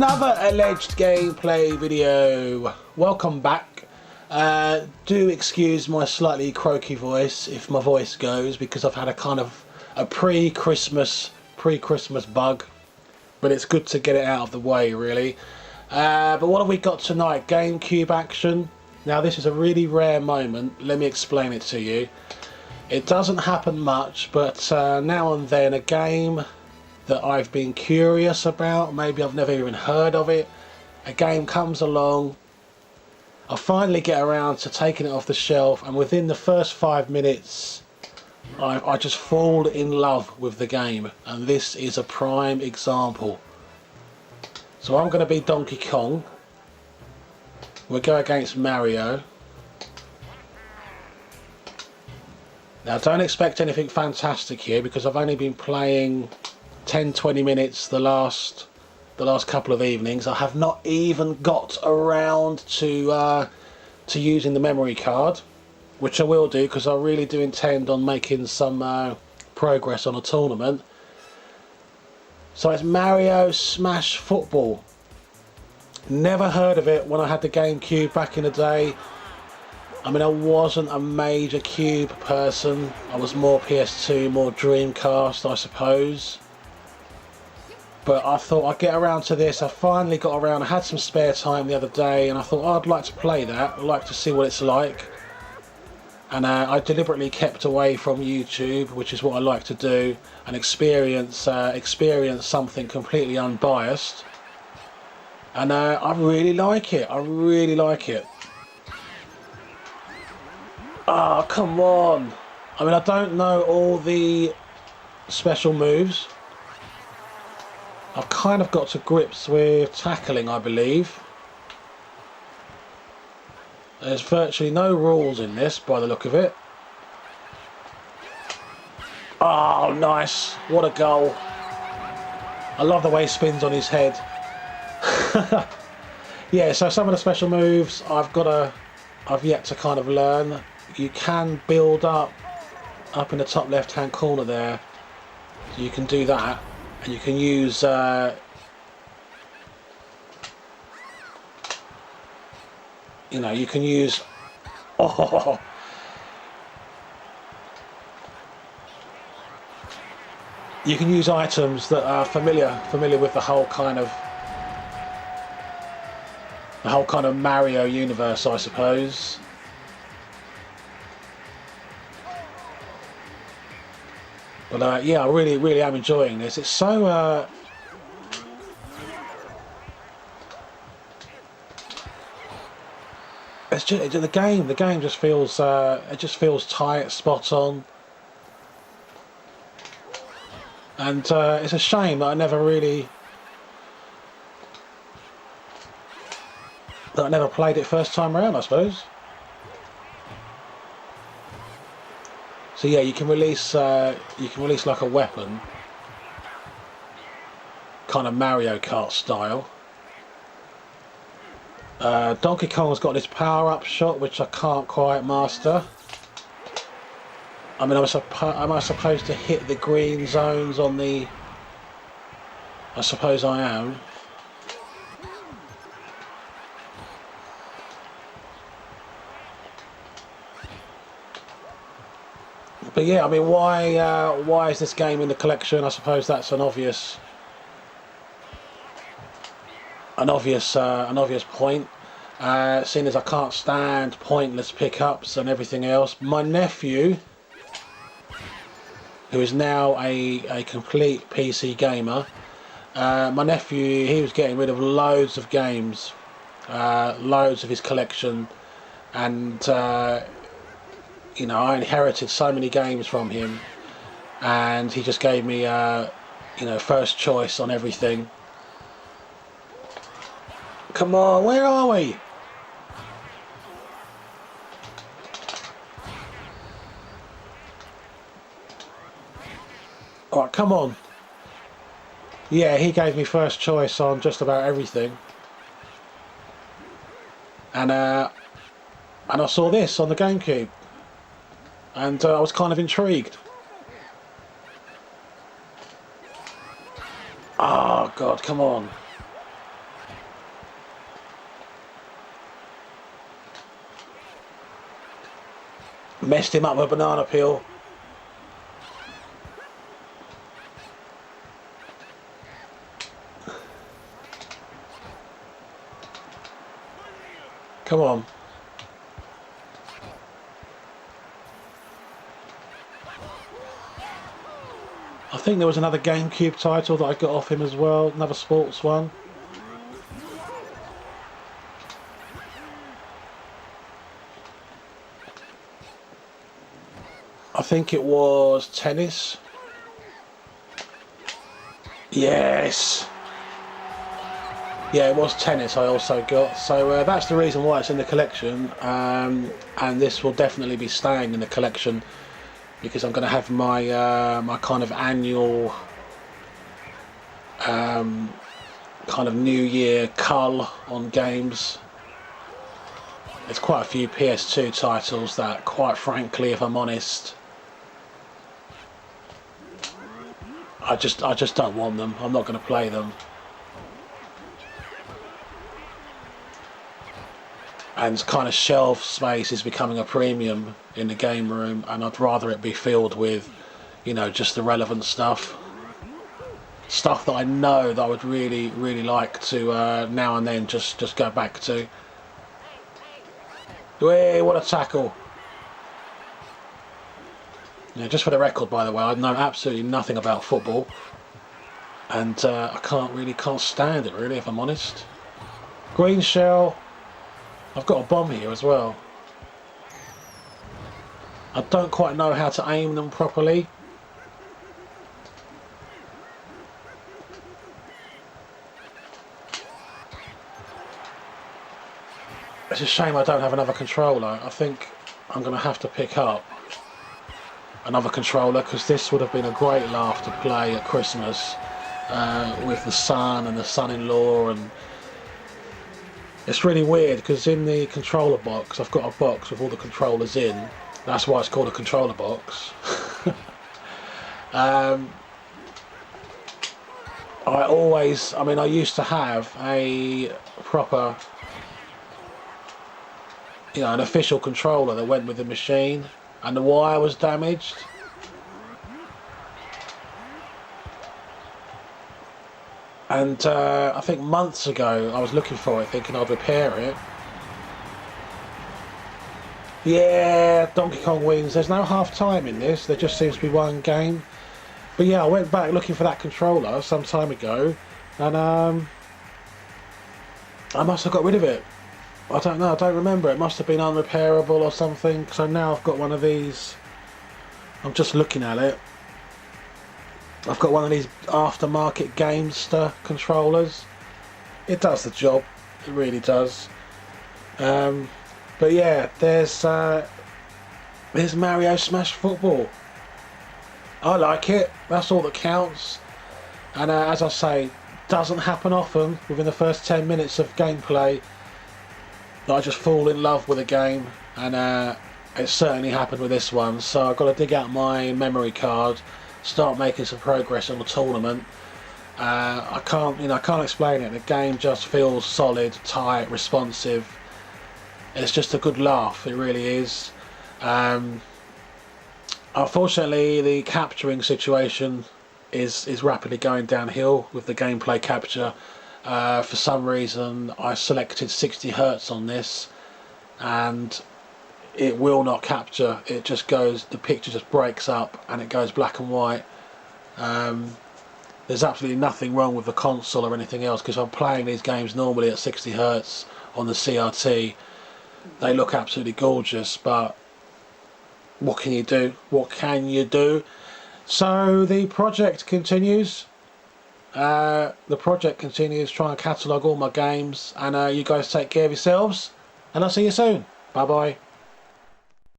another alleged gameplay video. Welcome back. Do excuse my slightly croaky voice if my voice goes, because I've had a kind of a pre-Christmas bug, but it's good to get it out of the way, really. But what have we got tonight? Gamecube action. Now this is a really rare moment. Let me explain it to you. It doesn't happen much, but now and then a game that I've been curious about, maybe I've never even heard of it, a game comes along, I finally get around to taking it off the shelf, and within the first 5 minutes I just fall in love with the game, and this is a prime example. So I'm going to be Donkey Kong. We'll go against Mario. Now don't expect anything fantastic here, because I've only been playing 10-20 minutes the last couple of evenings. I have not even got around to using the memory card, which I will do, because I really do intend on making some progress on a tournament. So it's Mario Smash Football. Never heard of it when I had the Gamecube back in the day. I mean, I wasn't a major Cube person. I was more PS2, more Dreamcast, I suppose. But I thought I'd get around to this. I finally got around. I had some spare time the other day, and I thought, oh, I'd like to play that. I'd like to see what it's like. And I deliberately kept away from YouTube, which is what I like to do, and experience something completely unbiased. And I really like it. I really like it. Ah, oh, come on. I mean, I don't know all the special moves. I've kind of got to grips with tackling, I believe. There's virtually no rules in this, by the look of it. Oh, nice. What a goal. I love the way he spins on his head. Yeah, so some of the special moves I've yet to kind of learn. You can build up in the top left hand corner there. So you can do that. And you can use you can use you can use items that are familiar with the whole kind of Mario universe, I suppose. But yeah, I really am enjoying this. It's so it's just the game just feels it just feels tight, spot on. And it's a shame that I never played it first time around, I suppose. So yeah, you can release like a weapon, kind of Mario Kart style. Donkey Kong's got this power-up shot, which I can't quite master. I mean, am I supposed to hit the green zones on the... I suppose I am. But yeah, I mean, why is this game in the collection? I suppose that's an obvious point. Seeing as I can't stand pointless pickups and everything else. My nephew, who is now a complete PC gamer, my nephew, he was getting rid of loads of games, loads of his collection, and I inherited so many games from him, and he just gave me, first choice on everything. Come on, where are we? Alright, come on. Yeah, he gave me first choice on just about everything. And I saw this on the Gamecube. And I was kind of intrigued. Oh God, come on. Messed him up with a banana peel. Come on. I think there was another Gamecube title that I got off him as well, another sports one. I think it was tennis. Yes. Yeah, it was tennis I also got. So that's the reason why it's in the collection. And this will definitely be staying in the collection because I'm going to have my my kind of annual kind of New Year cull on games. There's quite a few PS2 titles that, quite frankly, if I'm honest, I just don't want them. I'm not going to play them. And kind of shelf space is becoming a premium in the game room, and I'd rather it be filled with, you know, just the relevant stuff. Stuff that I know that I would really, really like to now and then just go back to. Hey, what a tackle! Yeah, just for the record, by the way, I know absolutely nothing about football, and I can't stand it really, if I'm honest. Green shell. I've got a bomb here as well. I don't quite know how to aim them properly. It's a shame I don't have another controller. I think I'm going to have to pick up another controller because this would have been a great laugh to play at Christmas with the son and the son-in-law. And it's really weird because in the controller box I've got a box with all the controllers in. That's why it's called a controller box. I used to have a proper, you know, an official controller that went with the machine, and the wire was damaged. And I think months ago I was looking for it thinking I'd repair it. Yeah, Donkey Kong wins. There's no half time in this, there just seems to be one game. But yeah, I went back looking for that controller some time ago, and I must have got rid of it. I don't know, I don't remember. It must have been unrepairable or something. So now I've got one of these. I'm just looking at it. I've got one of these aftermarket Gamester controllers. It does the job. It really does. But yeah, there's Mario Smash Football. I like it. That's all that counts. And as I say, doesn't happen often within the first 10 minutes of gameplay that I just fall in love with a game, and it certainly happened with this one. So I've got to dig out my memory card, start making some progress on the tournament. I can't explain it. The game just feels solid, tight, responsive. It's just a good laugh. It really is. Unfortunately, the capturing situation is rapidly going downhill with the gameplay capture. For some reason I selected 60 Hz on this and it will not capture. It just goes, the picture just breaks up and it goes black and white. There's absolutely nothing wrong with the console or anything else because I'm playing these games normally at 60 Hz on the CRT. They look absolutely gorgeous, but what can you do? What can you do? So the project continues. Try and catalogue all my games, and you guys take care of yourselves, and I'll see you soon. Bye bye.